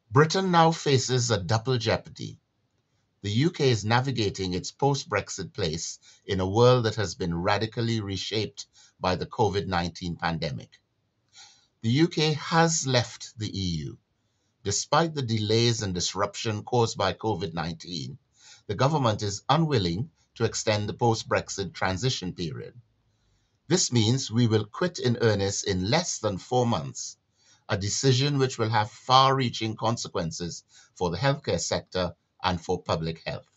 Britain now faces a double jeopardy. The UK is navigating its post-Brexit place in a world that has been radically reshaped by the COVID-19 pandemic. The UK has left the EU. Despite the delays and disruption caused by COVID-19, the government is unwilling to extend the post-Brexit transition period. This means we will quit in earnest in less than 4 months, a decision which will have far-reaching consequences for the healthcare sector and for public health.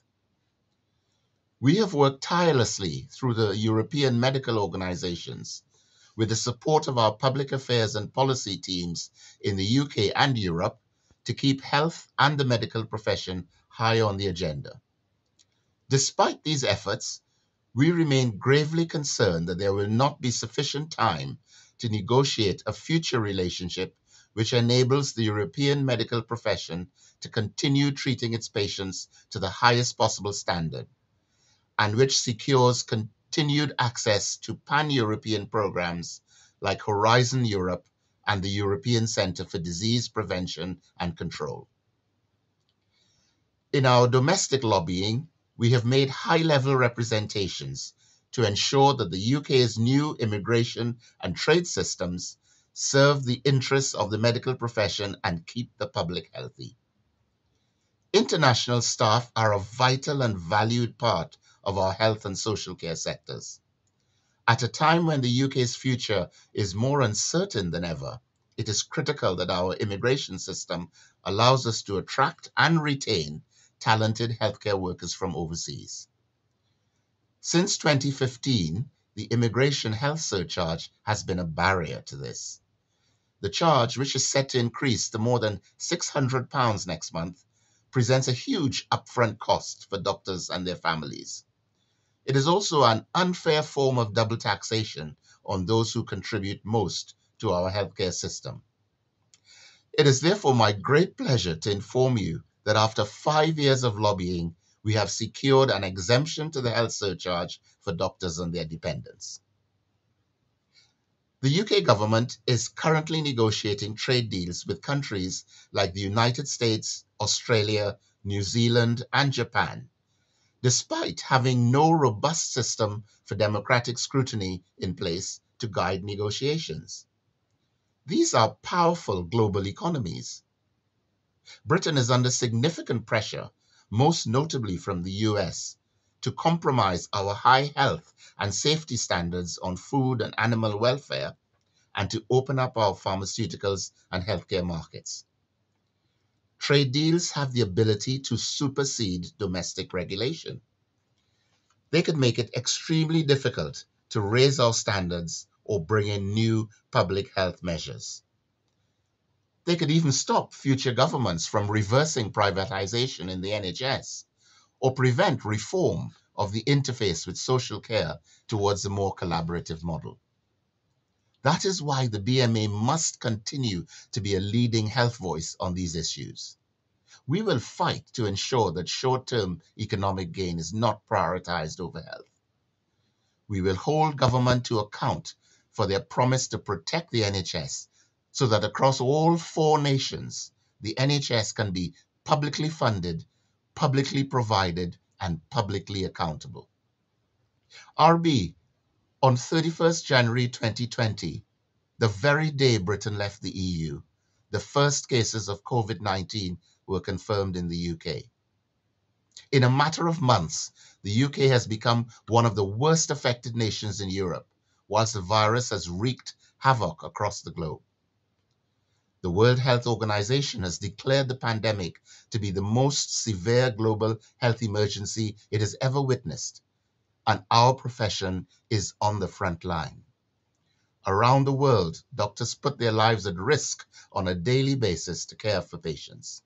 We have worked tirelessly through the European medical organizations with the support of our public affairs and policy teams in the UK and Europe to keep health and the medical profession high on the agenda. Despite these efforts, we remain gravely concerned that there will not be sufficient time to negotiate a future relationship which enables the European medical profession to continue treating its patients to the highest possible standard, and which secures continued access to pan-European programs like Horizon Europe and the European Centre for Disease Prevention and Control. In our domestic lobbying, we have made high-level representations to ensure that the UK's new immigration and trade systems serve the interests of the medical profession and keep the public healthy. International staff are a vital and valued part of our health and social care sectors. At a time when the UK's future is more uncertain than ever, it is critical that our immigration system allows us to attract and retain talented healthcare workers from overseas. Since 2015, the immigration health surcharge has been a barrier to this. The charge, which is set to increase to more than £600 next month, presents a huge upfront cost for doctors and their families. It is also an unfair form of double taxation on those who contribute most to our healthcare system. It is therefore my great pleasure to inform you that after 5 years of lobbying, we have secured an exemption to the health surcharge for doctors and their dependents. The UK government is currently negotiating trade deals with countries like the United States, Australia, New Zealand, and Japan, despite having no robust system for democratic scrutiny in place to guide negotiations. These are powerful global economies. Britain is under significant pressure, most notably from the US, to compromise our high health and safety standards on food and animal welfare and to open up our pharmaceuticals and healthcare markets. Trade deals have the ability to supersede domestic regulation. They could make it extremely difficult to raise our standards or bring in new public health measures. They could even stop future governments from reversing privatization in the NHS or prevent reform of the interface with social care towards a more collaborative model. That is why the BMA must continue to be a leading health voice on these issues. We will fight to ensure that short-term economic gain is not prioritized over health. We will hold government to account for their promise to protect the NHS so that across all 4 nations, the NHS can be publicly funded, publicly provided, and publicly accountable. RB, on 31st January 2020, the very day Britain left the EU, the first cases of COVID-19 were confirmed in the UK. In a matter of months, the UK has become one of the worst affected nations in Europe, whilst the virus has wreaked havoc across the globe. The World Health Organization has declared the pandemic to be the most severe global health emergency it has ever witnessed, and our profession is on the front line. Around the world, doctors put their lives at risk on a daily basis to care for patients.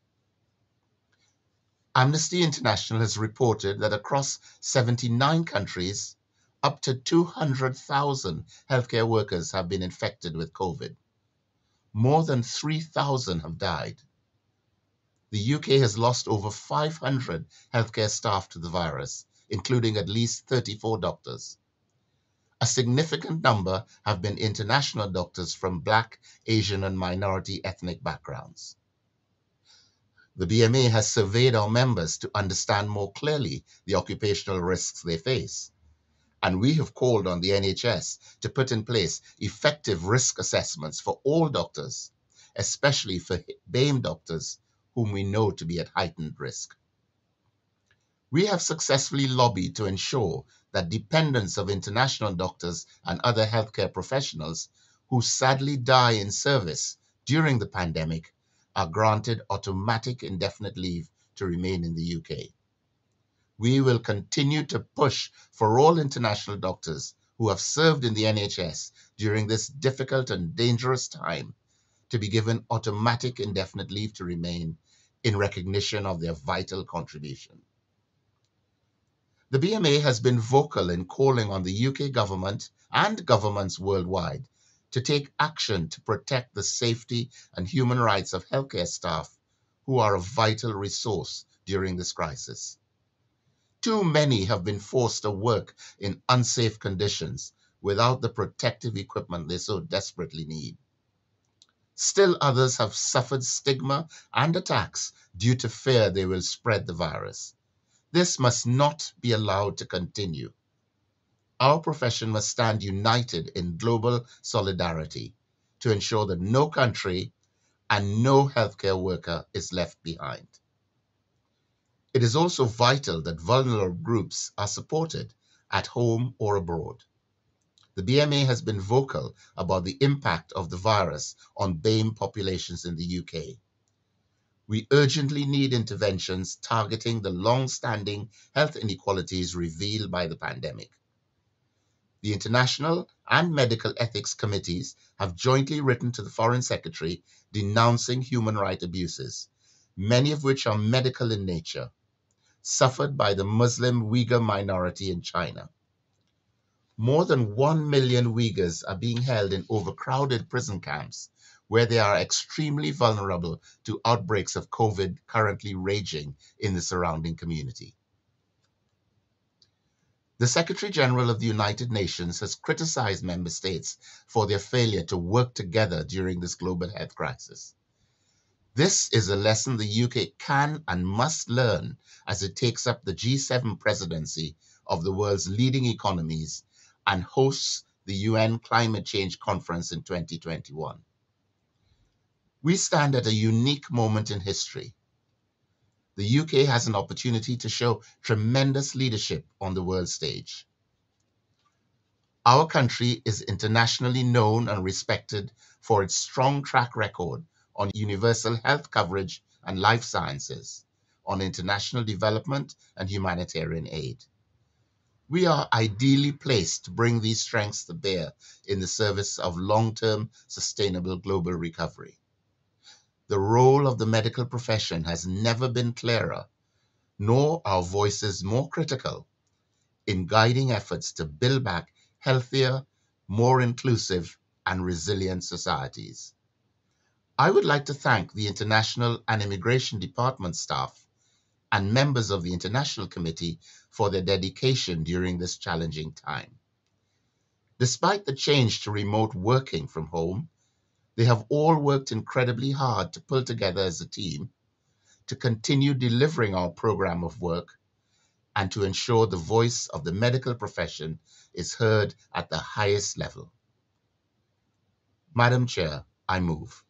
Amnesty International has reported that across 79 countries, up to 200,000 healthcare workers have been infected with COVID. More than 3,000 have died. The UK has lost over 500 healthcare staff to the virus, including at least 34 doctors. A significant number have been international doctors from Black, Asian, and minority ethnic backgrounds. The BMA has surveyed our members to understand more clearly the occupational risks they face, and we have called on the NHS to put in place effective risk assessments for all doctors, especially for BAME doctors whom we know to be at heightened risk. We have successfully lobbied to ensure that dependents of international doctors and other healthcare professionals who sadly die in service during the pandemic are granted automatic indefinite leave to remain in the UK. We will continue to push for all international doctors who have served in the NHS during this difficult and dangerous time to be given automatic indefinite leave to remain in recognition of their vital contribution. The BMA has been vocal in calling on the UK government and governments worldwide to take action to protect the safety and human rights of healthcare staff who are a vital resource during this crisis. Too many have been forced to work in unsafe conditions without the protective equipment they so desperately need. Still others have suffered stigma and attacks due to fear they will spread the virus. This must not be allowed to continue. Our profession must stand united in global solidarity to ensure that no country and no healthcare worker is left behind. It is also vital that vulnerable groups are supported at home or abroad. The BMA has been vocal about the impact of the virus on BAME populations in the UK. We urgently need interventions targeting the long-standing health inequalities revealed by the pandemic. The international and medical ethics committees have jointly written to the Foreign Secretary denouncing human rights abuses, many of which are medical in nature, suffered by the Muslim Uyghur minority in China. More than 1 million Uyghurs are being held in overcrowded prison camps where they are extremely vulnerable to outbreaks of COVID currently raging in the surrounding community. The Secretary General of the United Nations has criticized member states for their failure to work together during this global health crisis. This is a lesson the UK can and must learn as it takes up the G7 presidency of the world's leading economies and hosts the UN Climate Change Conference in 2021. We stand at a unique moment in history. The UK has an opportunity to show tremendous leadership on the world stage. Our country is internationally known and respected for its strong track record on universal health coverage and life sciences, on international development and humanitarian aid. We are ideally placed to bring these strengths to bear in the service of long-term sustainable global recovery. The role of the medical profession has never been clearer, nor our voices more critical in guiding efforts to build back healthier, more inclusive, and resilient societies. I would like to thank the International and Immigration Department staff and members of the International Committee for their dedication during this challenging time. Despite the change to remote working from home, they have all worked incredibly hard to pull together as a team, to continue delivering our program of work, and to ensure the voice of the medical profession is heard at the highest level. Madam Chair, I move.